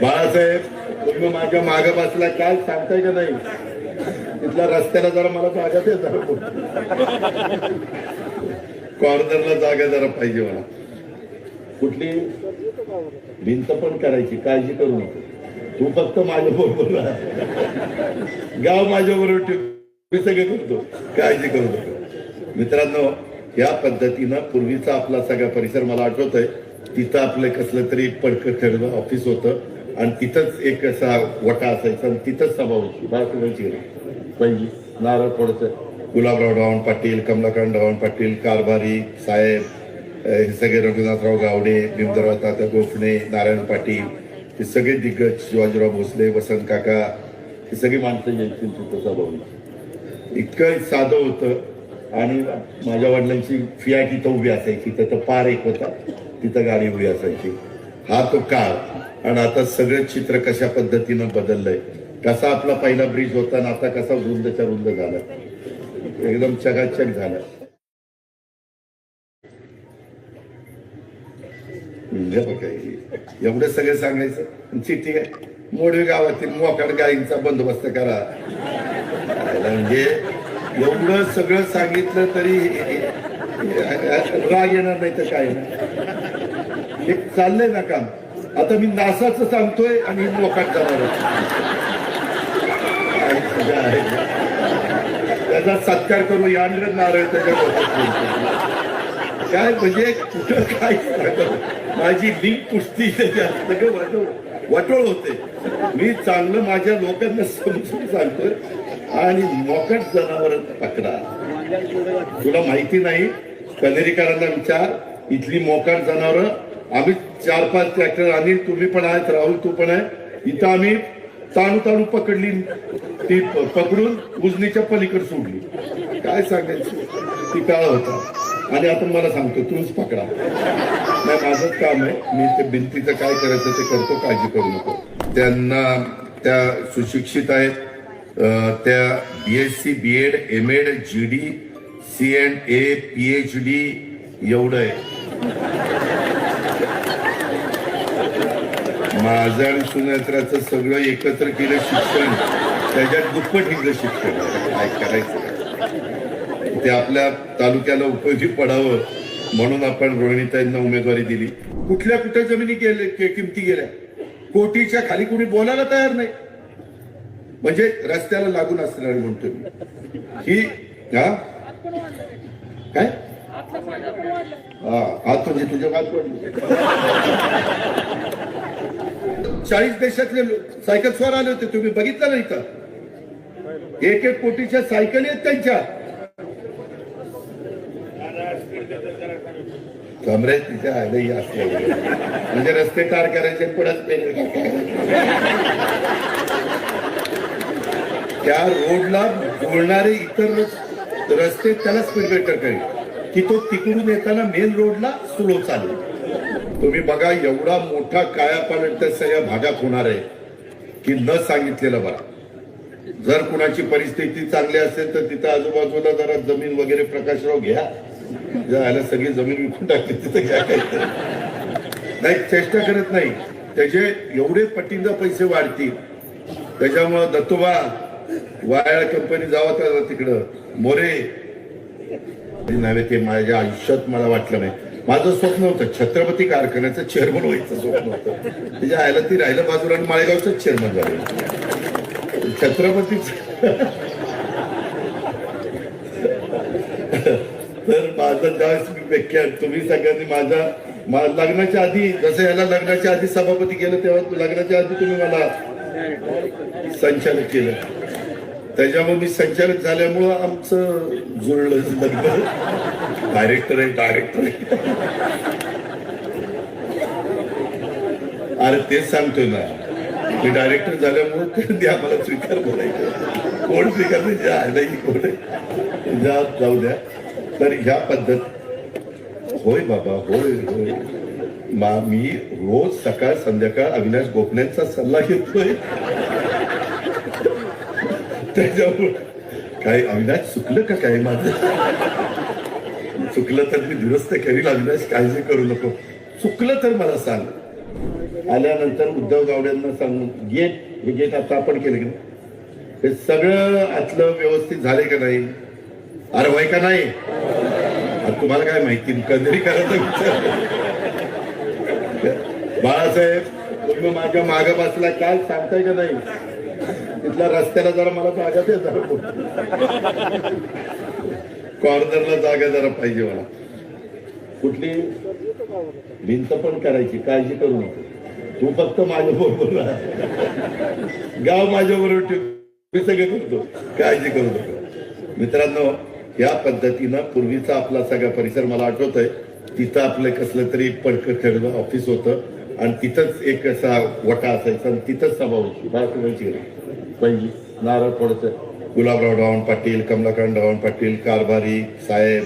बाळासाहेब तुम्ही माझ्या मागे बसला, काय सांगताय का नाही? तिथल्या रस्त्याला जरा मला जागा दे, जरा कॉर्नरला जागा जरा पाहिजे मला. कुठली भिंत पण करायची, काळजी करू नको. तू फक्त माझ्या बरोबर राहा, गाव माझ्या बरोबर ठेव, मी सगळं करतो, काळजी करू नको. मित्रांनो, या पद्धतीनं पूर्वीचा आपला सगळा परिसर मला आठवत आहे. तिथं आपलं कसलं तरी पडकं ठरलं ऑफिस होतं आणि तिथंच एक असा वटा असायचा आणि तिथंच सभा होती. बाळासाहेबांची पहिली नारळ थोडस, गुलाबराव ढवाण पाटील, कमलाकांत ढवाण पाटील, कारभारी साहेब, हे सगळे रघुनाथराव गावडे, भीमराव तात्या गोखणे, नारायण पाटील, हे सगळे दिग्गज, शिवाजीराव भोसले, वसंत काका, ही सगळी माणसं यायची तिथं सभा होती. इतकं साधं होतं. आणि माझ्या वडिलांची फियाट इथं उभी असायची, त्याचा पार एक होता, तिथं गाडी उभी असायची. हा तो काळ. आणि आता सगळं चित्र कशा पद्धतीनं बदललंय. कसा आपला पहिला ब्रिज होता आणि आता कसा रुंदच्या रुंद झाला, एकदम चकाचक झाला. एवढं सगळं सांगायचं. चिठ्ठी आहे, मोडवे गावातील मोकाट गायींचा बंदोबस्त करा. म्हणजे एवढं सगळं सांगितलं तरी राग येणार नाही तर काय नाही. हे चाललंय ना काम. आता मी नासाचं सांगतोय आणि मोकाट जाणार, त्याचा सत्कार करू या नारळ त्याच्या काय म्हणजे कुठं काय माझी लिंक पुसती त्याच्यात वाटोळ होते. मी चांगलं माझ्या लोकांना समजून सांगतोय. आणि मोकाट जनावर पकडा. तुला माहिती नाही, कनेरीकरांना विचार, इथली मोकाट जनावर आम्ही 4-5 ट्रॅक्टर आणि तुम्ही पण आहेत, राहुल तू पण आहे, इथं आम्ही ताणू ताणू पकडली, ती पकडून उजनीच्या पलीकडे सोडली. काय सांगायचं, ती काळ होता. आणि आता मला सांगतो तूच पकडा. नाही, माझंच काम आहे, मी ते भिंतीचं काय करायचं ते करतो, काळजी करू नको. त्यांना त्या सुशिक्षित आहेत, त्या BSc BEd MAd GD C&A PhD एवढं आहे. माझं आणि सुनेत्राचं सगळं एकत्र केलं शिक्षण, त्याच्यात दुप्पट हिंग शिक्षण. काय करायचं, ते आपल्या तालुक्याला उपयोगी पडावं म्हणून आपण रोहिणीताईंना उमेदवारी दिली. कुठल्या कुठल्या जमिनी किमती गेल्या, कोटीच्या खाली कुणी बोलायला तयार नाही. म्हणजे रस्त्याला लागून असणार म्हणतो मी ही. हा काय हात म्हणजे तुझ्या हात पडले. 40 देशातले सायकल स्वार आले होते, तुम्ही बघितलं नाही का? 1-1 कोटीच्या सायकली आहेत त्यांच्या. कमरे तिच्या आलंही असले म्हणजे रस्ते कार करायचे पुढेच त्या रोडला जोडणारे इतर रस्ते त्याला स्पीड ब्रेकर करेल की तो तिकडून येताना मेन रोडला स्लो चालू. तुम्ही बघा, एवढा मोठा कायापालट त्या सगळ्या भागात होणार आहे की न सांगितलेलं बरं. जर कुणाची परिस्थिती चांगली असेल तर तिथं आजूबाजूला जरा जमीन वगैरे प्रकाशराव घ्या, ज्याला सगळी जमीन विकून टाकते तिथं घ्या. काही नाही, चेष्टा करत नाही. त्याचे एवढे पटींदा पैसे वाढतील. त्याच्यामुळं दत्तोबा वाया कंपनी जावं तिकडं मोरे नव्हे, ते माझ्या आयुष्यात मला वाटलं नाही. माझं स्वप्न होतं छत्रपती कारखान्याचं चेअरमन व्हायचं स्वप्न होतं. त्याच्या आयला ती राहिलं बाजूला आणि माळेगावचं चेअरमन झालं छत्रपतीच. तर माझं ज्यावेळेस व्याख्यान तुम्ही सगळ्यांनी माझ्या लग्नाच्या आधी, जसं याला लग्नाच्या आधी सभापती केलं तेव्हा लग्नाच्या आधी तुम्ही मला संचालक केलं. त्याच्यामुळे मी संचालक झाल्यामुळं आमचं जुळलं लग्न. डायरेक्टर आहे. अरे तेच सांगतोय ना, मी डायरेक्टर झाल्यामुळे ते आम्हाला स्वीकार बोलायचं. कोण स्वीकार म्हणजे आलाही कोण जाऊ द्या. तर ह्या पद्धत होय बाबा, होय. मी रोज सकाळ संध्याकाळ अविनाश गोखलेंचा सल्ला घेतोय. त्याच्यामुळे काय अविनाश चुकलं का काय माझं? चुकलं तर मी दुरुस्त करील अविनाश, काळजी करू नको. चुकलं तर मला सांग. आल्यानंतर उद्धव गावड्यांना सांगून गेट, हे गेट आता आपण केलं की नाही? हे सगळं आतलं व्यवस्थित झाले का नाही? अरे वय का नाही? तुम्हाला काय माहिती, कधी करायचं बाळासाहेब, तुम्ही माझ्या मागे बसला, काय सांगताय का नाही? तिथल्या रस्त्याला जरा मला जागा दे, जरा कॉर्नरला जागा जरा पाहिजे मला. कुठली भिंत पण करायची, काळजी करू नको. तू फक्त माझ्या बरोबर राहा, गाव माझ्या बरोबर ठेव, मी सगळं करतो, काळजी करू नको. मित्रांनो, या पद्धतीनं पूर्वीचा आपला सगळा परिसर मला आठवतोय, तिथं आपलं कसलं तरी पडकं ठरलं ऑफिस होतं आणि तिथंच एक असा वटा असायचा आणि तिथंच सभा होती. व्हायची पहिली नारळ थोडस, गुलाबराव ढवाण पाटील, कमलाकांत ढवाण पाटील, कारभारी साहेब,